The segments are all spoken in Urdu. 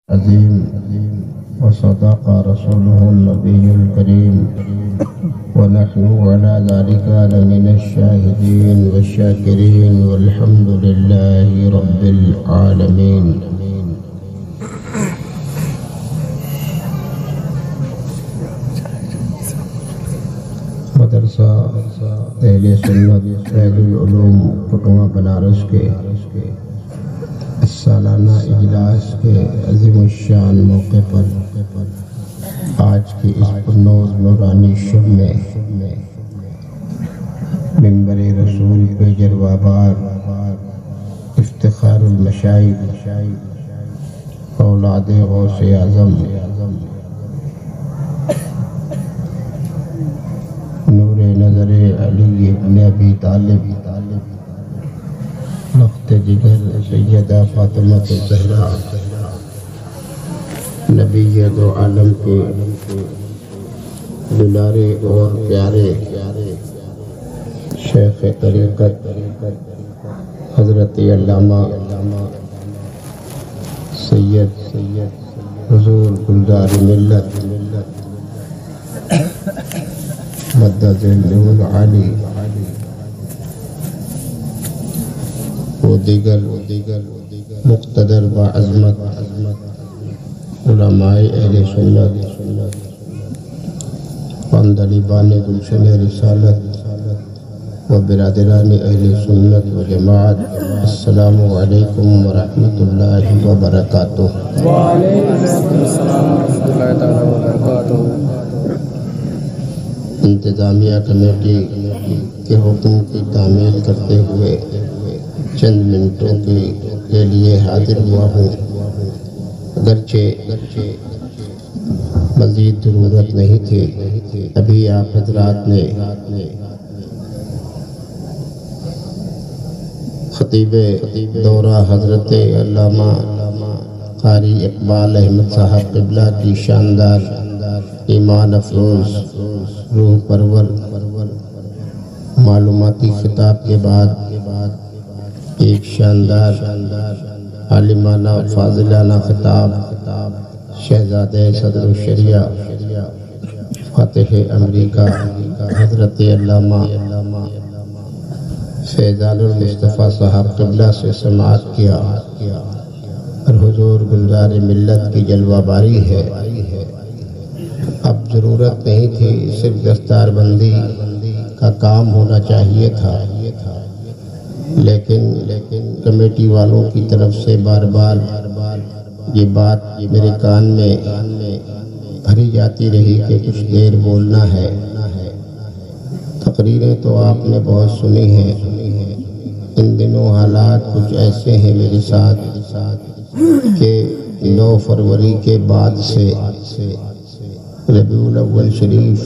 عظيم وصدق رسوله النبي الكريم ونحن على ذلك لمن الشاهدين والشاكرين والحمد لله رب العالمين. مدرسہ اہل سنت فیض العلوم پٹوا بنارس کے سالانہ اجلاس کے عظیم الشان موقع پر آج کی اس پرنور نورانی شب میں منبر رسول پہ جلوہ بار افتخار المشائخ اولاد غوث اعظم نور نظر علی ابن ابی طالب لخت جگر سیدہ فاطمہ الزہرا نبی دو عالم کے دلارے اور پیارے شیخ طریقت حضرت علامہ سید حضور گلزار ملت مدد العالی و دیگر مقتدر بعظمت علماء اہل سنت پندلیبان گلشن رسالت و برادران اہل سنت و جماعت، السلام علیکم ورحمۃ اللہ وبرکاتہ۔ وعلیکم السلام ورحمۃ اللہ تعالی وبرکاتہ۔ انتظامیہ کمیٹی کے حکم کی تعمیل کرتے ہوئے چند منٹوں کے لیے حاضر ہوا ہوں، اگرچہ مزید ضرورت نہیں تھی۔ ابھی آپ حضرات نے خطیب دورہ حضرت علامہ قاری اقبال احمد صاحب قبلہ کی شاندار ایمان افروز روح پرور معلوماتی خطاب کے بعد ایک شاندار عالمانہ فاضلانہ خطاب شہزادہ صدر الشریعہ فاتح امریکہ حضرت علامہ فیضان المصطفیٰ صاحب قبلہ سے سماعت کیا اور حضور گلزار ملت کی جلوہ باری ہے۔ اب ضرورت نہیں تھی، صرف دستار بندی کا کام ہونا چاہیے تھا، لیکن کمیٹی والوں کی طرف سے بار بار یہ بات میرے کان میں بھری جاتی رہی کہ کچھ دیر بولنا ہے۔ تقریریں تو آپ نے بہت سنی ہیں، ان دنوں حالات کچھ ایسے ہیں میرے ساتھ کہ 9 فروری کے بعد سے ربیع الاول شریف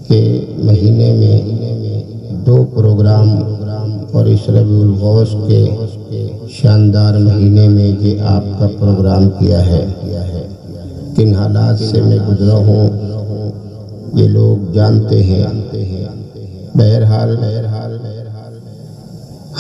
کے مہینے میں 2 پروگرام اور اس ربیع الغوث کے شاندار مہینے میں یہ آپ کا پروگرام کیا ہے۔ کن حالات سے میں گزرا ہوں یہ لوگ جانتے ہیں۔ بہرحال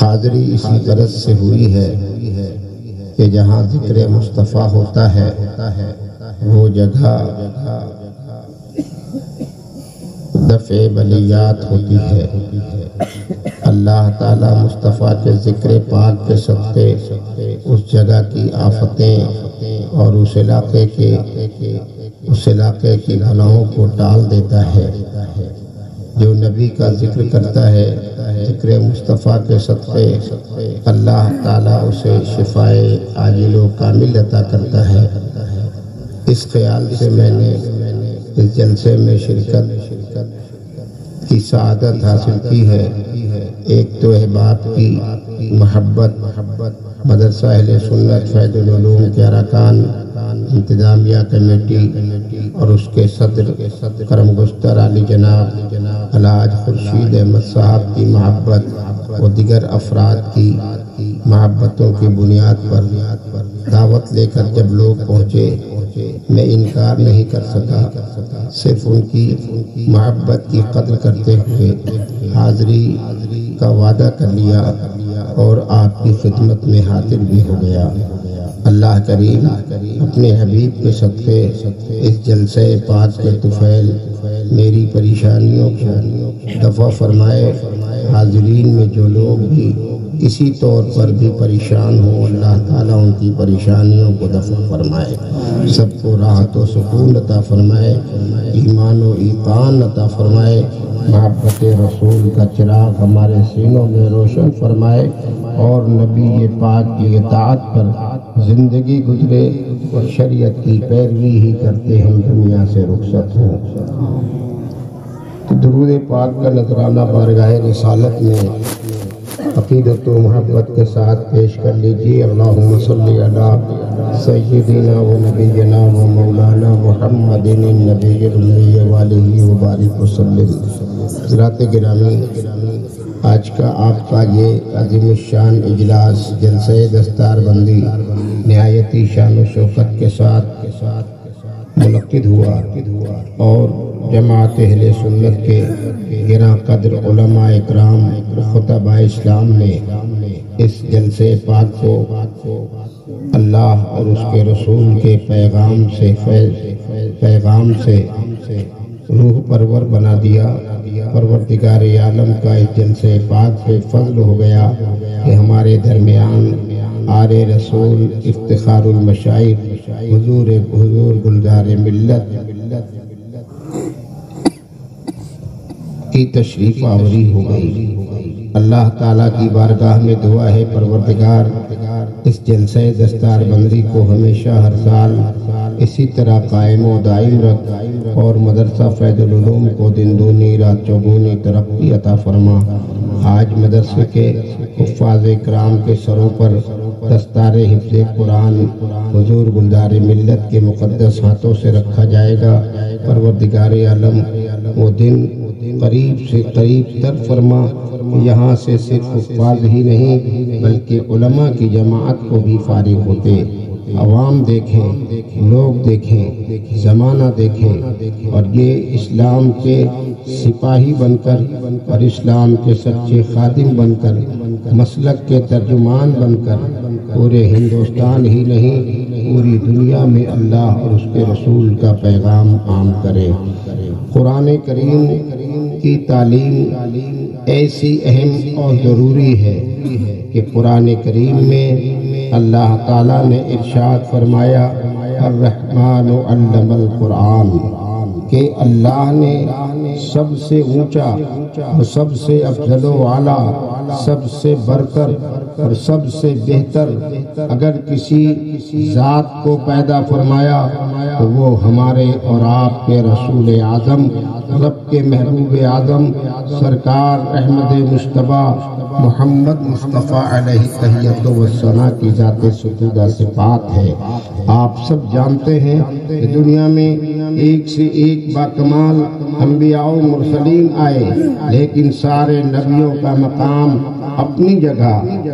حاضری اسی غرض سے ہوئی ہے کہ جہاں ذکر مصطفیٰ ہوتا ہے وہ جگہ دفع بلیات ہوتی ہے۔ اللہ تعالیٰ مصطفیٰ کے ذکر پاک کے صدقے اس جگہ کی آفتیں اور اس علاقے کی گناہوں کو ٹال دیتا ہے۔ جو نبی کا ذکر کرتا ہے ذکر مصطفیٰ کے صدقے اللہ تعالیٰ اسے شفائے عاجل و کامل عطا کرتا ہے۔ اس خیال سے میں نے اس جلسے میں شرکت کی سعادت حاصل کی ہے۔ ایک تو احباب کی محبت، مدرسہ اہل سنت فیض العلوم کے ارکان، انتظامیہ کمیٹی اور اس کے صدر کرم گستر علی جناب الحاج خورشید احمد صاحب کی محبت و دیگر افراد کی محبتوں کی بنیاد پر دعوت لے کر جب لوگ پہنچے میں انکار نہیں کر سکا، صرف ان کی محبت کی قدر کرتے ہوئے حاضری کا وعدہ کر لیا اور آپ کی خدمت میں حاضر بھی ہو گیا۔ اللہ کریم اپنے حبیب کے صدقے اس جلسے پاک کے طفیل میری پریشانیوں کو دفع فرمائے۔ حاضرین میں جو لوگ بھی کسی طور پر بھی پریشان ہوں، اللہ تعالیٰ ان کی پریشانیوں کو دفع فرمائے، سب کو راحت و سکون عطا فرمائے، ایمان و ایقان عطا فرمائے، محبت رسول کا چراغ ہمارے سینوں میں روشن فرمائے اور نبی پاک کی اطاعت پر زندگی گزرے اور شریعت کی پیروی ہی کرتے ہم دنیا سے رخصت ہوں۔ تو درود پاک کا نذرانہ بارگاہ رسالت میں عقیدت و محبت کے ساتھ پیش کر لیجیے۔ اللہم صلی علی سیدنا و نبینا و مولانا محمد النبی الامی وآلہ وبارک وسلم۔ حضرات گرامی، آج کا آپ کا یہ عظیم الشان اجلاس جلسہ دستار بندی نہایتی شان و شوکت کے ساتھ منعقد ہوا اور جماعت اہل سنت کے گراں قدر علماء اکرام خطباء اسلام نے اس جلسے پاک کو اللہ اور اس کے رسول کے پیغام سے روح پرور بنا دیا۔ پروردگار عالم کا اس جلسے پاک سے فضل ہو گیا کہ ہمارے درمیان آر رسول افتخار المشائخ حضور گلزار ملت کی تشریف آوری ہو گئی۔ اللہ تعالیٰ کی بارگاہ میں دعا ہے پروردگار اس جلسہ دستار بندی کو ہمیشہ ہر سال اسی طرح قائم و دائم رکھ اور مدرسہ فیض العلوم کو دن دونی رات چوگونی ترقی عطا فرما۔ آج مدرسے کے حفاظ کرام کے سروں پر دستار حفظ قرآن حضور گلزار ملت کے مقدس ہاتھوں سے رکھا جائے گا۔ پروردگار عالم وہ دن قریب سے قریب تر فرما، یہاں سے صرف حفاظ ہی نہیں بلکہ علماء کی جماعت کو بھی فارغ ہوتے، عوام دیکھیں، لوگ دیکھیں، زمانہ دیکھیں اور یہ اسلام کے سپاہی بن کر اور اسلام کے سچے خادم بن کر، مسلک کے ترجمان بن کر پورے ہندوستان ہی نہیں پوری دنیا میں اللہ اور اس کے رسول کا پیغام عام کرے۔ قرآن کریم کی تعلیم ایسی اہم اور ضروری ہے کہ قرآن کریم میں اللہ تعالیٰ نے ارشاد فرمایا الرحمن علم القرآن، کہ اللہ نے سب سے اونچا، سب سے افضل و اعلیٰ، سب سے برتر اور سب سے بہتر اگر کسی ذات کو پیدا فرمایا تو وہ ہمارے اور آپ کے رسول اعظم، رب کے محبوب اعظم سرکار احمد مجتبیٰ محمد مصطفیٰ علیہ تحیت و ثنا کی ذات ستودہ صفات ہے۔ آپ سب جانتے ہیں کہ دنیا میں ایک سے ایک باکمال انبیاء و مرسلین آئے، لیکن سارے نبیوں کا مقام اپنی جگہ،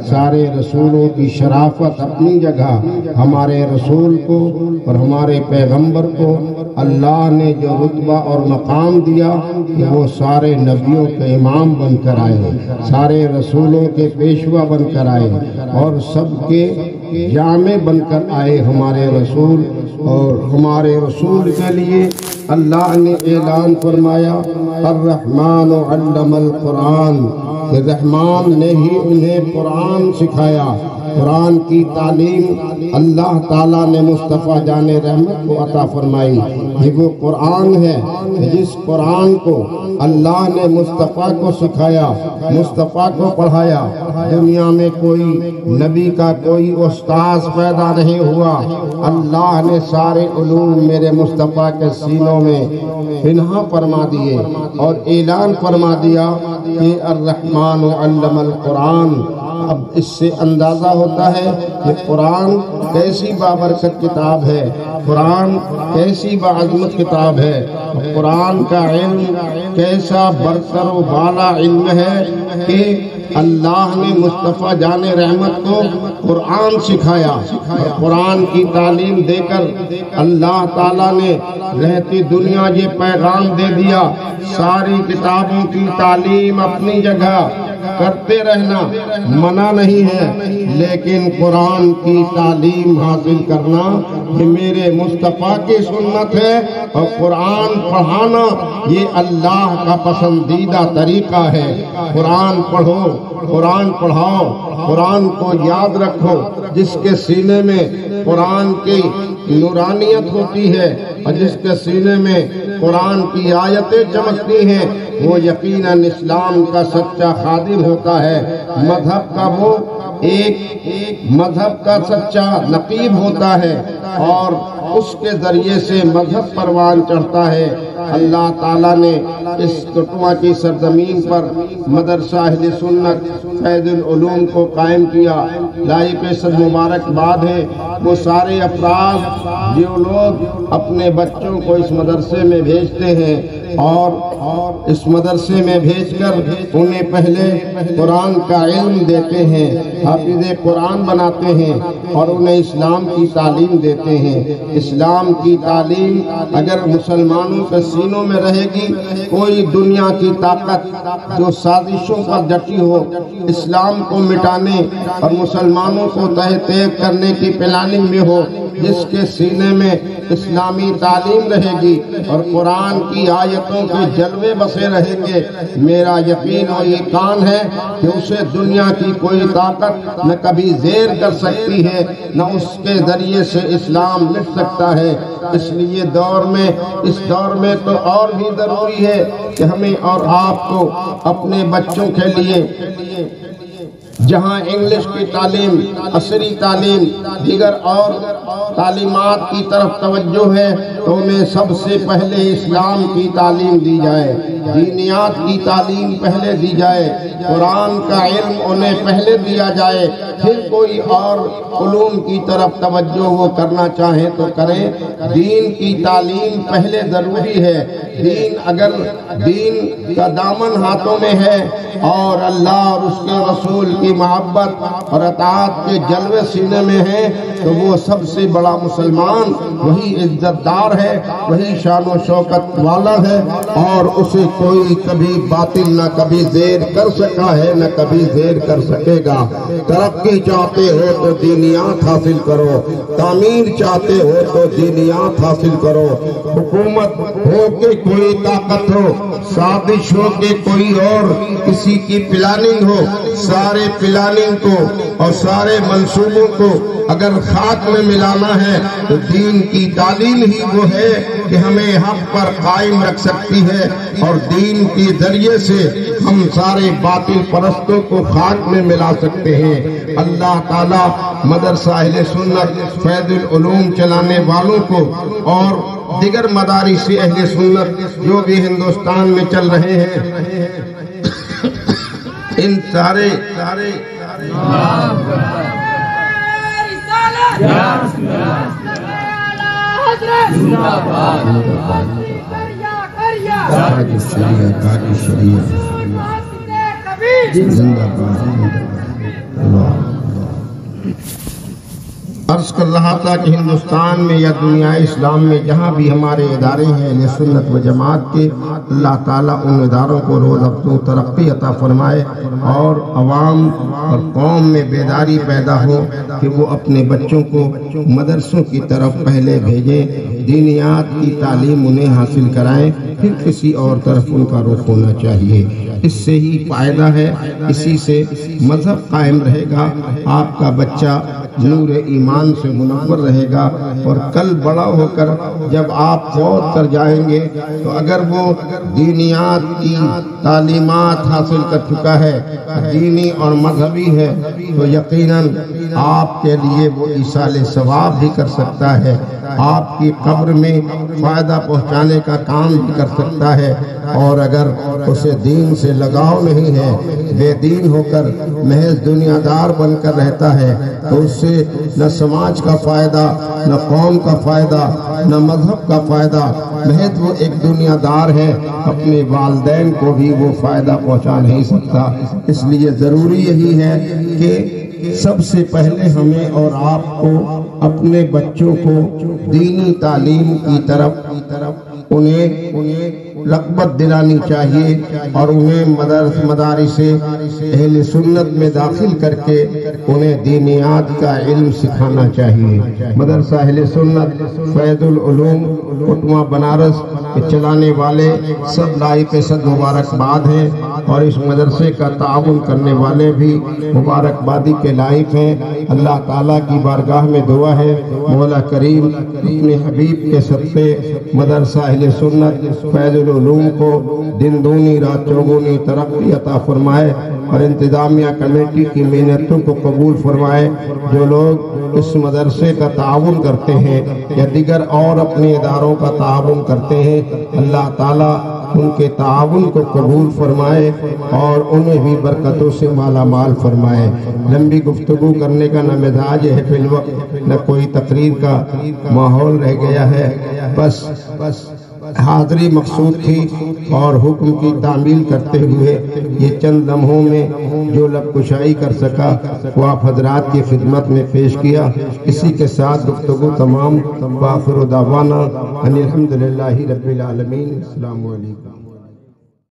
سارے رسولوں کی شرافت اپنی جگہ، ہمارے رسول کو اور ہمارے پیغمبر کو اللہ نے جو رتبہ اور مقام دیا کہ وہ سارے نبیوں کے امام بن کر آئے، سارے رسولوں کے پیشوا بن کر آئے اور سب کے جامع بن کر آئے ہمارے رسول۔ اور ہمارے رسول کے لیے اللہ نے اعلان فرمایا الرحمن علم القرآن، کہ رحمان نے ہی انہیں قرآن سکھایا۔ قرآن کی تعلیم اللہ تعالیٰ نے مصطفیٰ جان رحمت کو عطا فرمائی۔ یہ وہ قرآن ہے جس قرآن کو اللہ نے مصطفیٰ کو سکھایا، مصطفیٰ کو پڑھایا۔ دنیا میں کوئی نبی کا کوئی استاذ پیدا نہیں ہوا، اللہ نے سارے علوم میرے مصطفیٰ کے سینوں میں پنہا فرما دیے اور اعلان فرما دیا کہ الرحمن علم القرآن۔ اب اس سے اندازہ ہوتا ہے کہ قرآن کیسی بابرکت کتاب ہے، قرآن کیسی باعظمت کتاب ہے، قرآن کا علم کیسا برتر و بالا علم ہے کہ اللہ نے مصطفیٰ جان رحمت کو قرآن سکھایا اور قرآن کی تعلیم دے کر اللہ تعالیٰ نے رہتی دنیا یہ پیغام دے دیا، ساری کتابوں کی تعلیم اپنی جگہ، کرتے رہنا منع نہیں ہے، لیکن قرآن کی تعلیم حاصل کرنا یہ میرے مصطفیٰ کی سنت ہے، اور قرآن پڑھانا یہ اللہ کا پسندیدہ طریقہ ہے۔ قرآن پڑھو، قرآن پڑھاؤ، قرآن کو یاد رکھو۔ جس کے سینے میں قرآن کی نورانیت ہوتی ہے اور جس کے سینے میں قرآن کی آیتیں چمکتی ہیں، وہ یقیناً اسلام کا سچا خادم ہوتا ہے، مذہب کا وہ ایک مذہب کا سچا نقیب ہوتا ہے، اور اس کے ذریعے سے مذہب پروان چڑھتا ہے۔ اللہ تعالیٰ نے اس کٹوا کی سرزمین پر مدرسہ اہل سنت فیض العلوم کو قائم کیا۔ لائق صد مبارکباد ہے وہ سارے افراد جو لوگ اپنے بچوں کو اس مدرسے میں بھیجتے ہیں اور اس مدرسے میں بھیج کر انہیں پہلے قرآن کا علم دیتے ہیں، حافظ قرآن بناتے ہیں اور انہیں اسلام کی تعلیم دیتے ہیں۔ اسلام کی تعلیم اگر مسلمانوں کے سینوں میں رہے گی، کوئی دنیا کی طاقت جو سازشوں پر ڈٹی ہو اسلام کو مٹانے اور مسلمانوں کو تہہ تیگ کرنے کی پلاننگ میں ہو، جس کے سینے میں اسلامی تعلیم رہے گی اور قرآن کی آیتوں کے جلوے بسے رہیں گے، میرا یقین اور یقین ہے کہ اسے دنیا کی کوئی طاقت نہ کبھی زیر کر سکتی ہے، نہ اس کے ذریعے سے اسلام مٹ سکتا ہے۔ اس لیے اس دور میں تو اور بھی ضروری ہے کہ ہمیں اور آپ کو اپنے بچوں کے لیے جہاں انگلش کی تعلیم، عصری تعلیم، دیگر اور تعلیمات کی طرف توجہ ہے، تو انہیں سب سے پہلے اسلام کی تعلیم دی جائے، دینیات کی تعلیم پہلے دی جائے، قرآن کا علم انہیں پہلے دیا جائے، پھر کوئی اور علوم کی طرف توجہ وہ کرنا چاہیں تو کریں۔ دین کی تعلیم پہلے ضروری ہے۔ اگر دین کا دامن ہاتھوں میں ہے اور اللہ اور اس کے رسول کی محبت اور اطاعت کے جلوے سینے میں ہیں، تو وہ سب سے بڑا مسلمان، وہی عزت دار ہے، وہی شان و شوکت والا ہے، اور اسے کوئی کبھی باطل نہ کبھی زیر کر سکا ہے نہ کبھی زیر کر سکے گا۔ ترقی چاہتے ہو تو دینیات حاصل کرو، تعمیر چاہتے ہو تو دینیات حاصل کرو۔ حکومت ہو کہ کوئی طاقت ہو، سازش ہو کہ کوئی اور کسی کی پلاننگ ہو، سارے پلاننگ کو اور سارے منصوبوں کو اگر خاک میں ملانا ہے تو دین کی تعلیم ہی وہ ہے کہ ہمیں حق پر قائم رکھ سکتی ہے، اور دین کے ذریعے سے ہم سارے باطل پرستوں کو خاک میں ملا سکتے ہیں۔ اللہ تعالیٰ مدرسہ اہل سنت فیض العلوم چلانے والوں کو اور دیگر مدارس اہل سنت جو بھی ہندوستان میں چل رہے ہیں، ان سارے عرض کر رہا تھا کہ ہندوستان میں یا دنیا اسلام میں جہاں بھی ہمارے ادارے ہیں اہل سنت و جماعت کے، اللہ تعالیٰ ان اداروں کو روز افزوں ترقی عطا فرمائے اور عوام اور قوم میں بیداری پیدا ہو کہ وہ اپنے بچوں کو مدرسوں کی طرف پہلے بھیجیں، دینیات کی تعلیم انہیں حاصل کرائیں، پھر کسی اور طرف ان کا رخ ہونا چاہیے۔ اس سے ہی فائدہ ہے، اسی سے مذہب قائم رہے گا، آپ کا بچہ نور ایمان سے منور رہے گا، اور کل بڑا ہو کر جب آپ فوت کر جائیں گے تو اگر وہ دینیات کی تعلیمات حاصل کر چکا ہے، دینی اور مذہبی ہے، تو یقیناً آپ کے لیے وہ ایصال ثواب بھی کر سکتا ہے، آپ کی قبر میں فائدہ پہنچانے کا کام بھی کر سکتا ہے۔ اور اگر اسے دین سے لگاؤ نہیں ہے، بے دین ہو کر محض دنیا دار بن کر رہتا ہے، تو اس سے نہ سماج کا فائدہ، نہ قوم کا فائدہ، نہ مذہب کا فائدہ، محض وہ ایک دنیا دار ہے، اپنے والدین کو بھی وہ فائدہ پہنچا نہیں سکتا۔ اس لیے ضروری یہی ہے کہ سب سے پہلے ہمیں اور آپ کو اپنے بچوں کو دینی تعلیم کی طرف انہیں رغبت دلانی چاہیے اور انہیں مدارس اہل سنت میں داخل کر کے انہیں دینیات کا علم سکھانا چاہیے۔ مدرسہ اہل سنت فیض العلوم کٹوا بنارس کے چلانے والے سب لائق صد مبارکباد ہیں، اور اس مدرسے کا تعاون کرنے والے بھی مبارکبادی کے لائق ہیں۔ اللہ تعالیٰ کی بارگاہ میں دعا ہے مولا کریم اپنے حبیب کے صدقے مدرسہ اہل سنت فیض العلوم کو دن دونی رات چوگونی ترقی عطا فرمائے، اور انتظامیہ کمیٹی کی محنتوں کو قبول فرمائے۔ جو لوگ اس مدرسے کا تعاون کرتے ہیں یا دیگر اور اپنے اداروں کا تعاون کرتے ہیں، اللہ تعالیٰ ان کے تعاون کو قبول فرمائے اور انہیں بھی برکتوں سے مالا مال فرمائے۔ لمبی گفتگو کرنے کا نہ مزاج ہے فی الوقت، نہ کوئی تقریر کا ماحول رہ گیا ہے، بس حاضری مقصود تھی اور حکم کی تعمیل کرتے ہوئے یہ چند لمحوں میں جو لب کشائی کر سکا وہ آپ حضرات کی خدمت میں پیش کیا۔ اسی کے ساتھ گفتگو تمام، وآخر دعوانا ان الحمدللہ رب العالمین۔ السلام علیکم۔